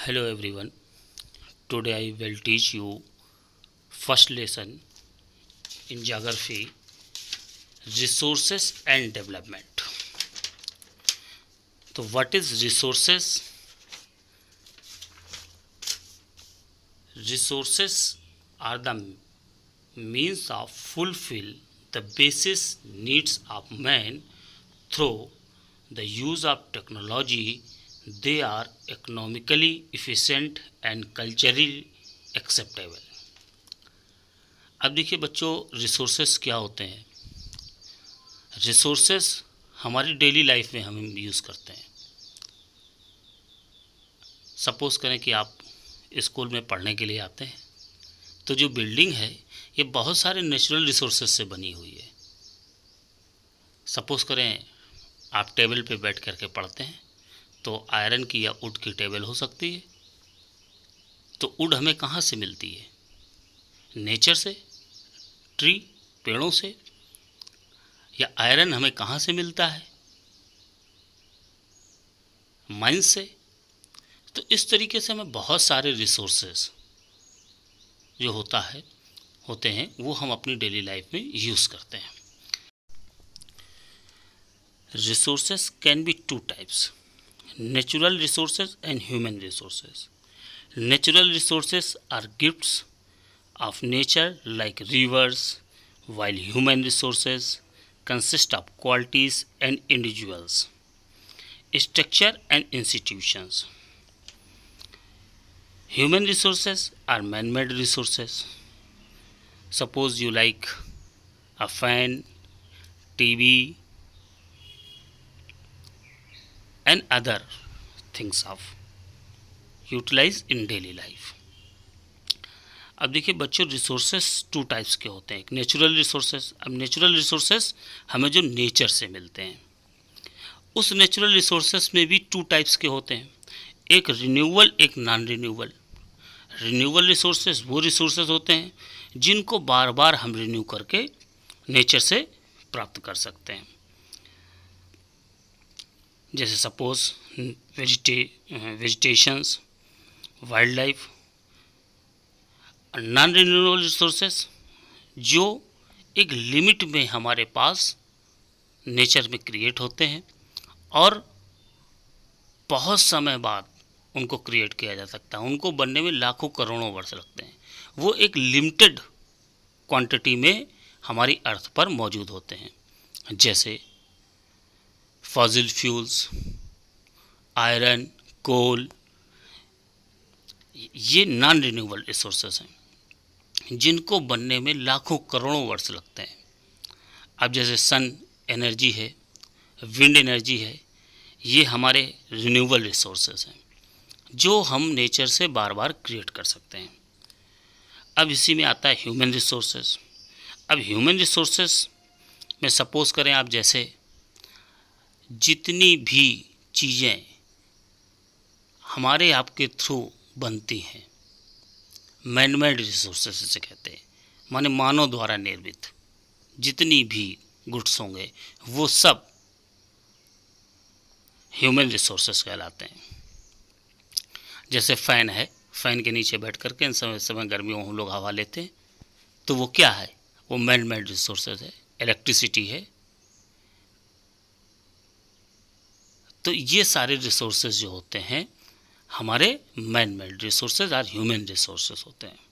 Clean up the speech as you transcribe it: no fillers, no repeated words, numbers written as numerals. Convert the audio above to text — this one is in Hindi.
Hello everyone. Today I will teach you first lesson in geography, resources and development. So what is resources? Resources are the means of fulfill the basic needs of man through the use of technology. They are economically efficient and culturally acceptable. अब देखिए बच्चों, रिसोर्सेस क्या होते हैं। रिसोर्सेस हमारी डेली लाइफ में हम यूज़ करते हैं। सपोज़ करें कि आप स्कूल में पढ़ने के लिए आते हैं, तो जो बिल्डिंग है ये बहुत सारे नेचुरल रिसोर्सेज से बनी हुई है। सपोज़ करें आप टेबल पे बैठ करके पढ़ते हैं, तो आयरन की या वुड की टेबल हो सकती है। तो वुड हमें कहाँ से मिलती है? नेचर से, ट्री, पेड़ों से। या आयरन हमें कहाँ से मिलता है? माइन से। तो इस तरीके से हमें बहुत सारे रिसोर्सेस जो होते हैं वो हम अपनी डेली लाइफ में यूज़ करते हैं। Resources can be two types, natural resources and human resources. Natural resources are gifts of nature like rivers, while human resources consist of qualities and individuals, structure and institutions. Human resources are man-made resources. Suppose you like a fan, TV and other things of utilized in daily life. अब देखिए बच्चों, रिसोर्सेस टू टाइप्स के होते हैं। एक नेचुरल रिसोर्सेस। अब नेचुरल रिसोर्सेस हमें जो नेचर से मिलते हैं, उस नेचुरल रिसोर्सेस में भी टू टाइप्स के होते हैं, एक रिन्यूएबल, एक नॉन रिन्यूएबल। रिन्यूएबल रिसोर्सेस वो रिसोर्सेस होते हैं जिनको बार बार हम रिन्यू करके नेचर से प्राप्त कर सकते हैं। जैसे suppose vegetations, wild life. Non renewable resources जो एक लिमिट में हमारे पास नेचर में क्रिएट होते हैं और बहुत समय बाद उनको क्रिएट किया जा सकता है। उनको बनने में लाखों करोड़ों वर्ष लगते हैं। वो एक लिमिटेड क्वांटिटी में हमारी अर्थ पर मौजूद होते हैं, जैसे फॉसिल फ्यूल्स, आयरन, कोल। ये नॉन रिन्यूएबल रिसोर्सेस हैं जिनको बनने में लाखों करोड़ों वर्ष लगते हैं। अब जैसे सन एनर्जी है, विंड एनर्जी है, ये हमारे रिन्यूएबल रिसोर्सेज हैं जो हम नेचर से बार बार क्रिएट कर सकते हैं। अब इसी में आता है ह्यूमन रिसोर्सेज। अब ह्यूमन रिसोर्सेज में सपोज़ करें आप, जैसे जितनी भी चीज़ें हमारे आपके थ्रू बनती हैं, मैन-मेड रिसोर्सेज से कहते हैं, माने मानव द्वारा निर्मित जितनी भी गुड्स होंगे वो सब ह्यूमन रिसोर्सेज कहलाते हैं। जैसे फ़ैन है, फ़ैन के नीचे बैठ करके इन समय गर्मियों में हम लोग हवा लेते हैं, तो वो क्या है? वो मैन-मेड रिसोर्सेज है, इलेक्ट्रिसिटी है। तो ये सारे रिसोर्सेज जो होते हैं हमारे मैन-मेड रिसोर्सेज और ह्यूमन रिसोर्सेज होते हैं।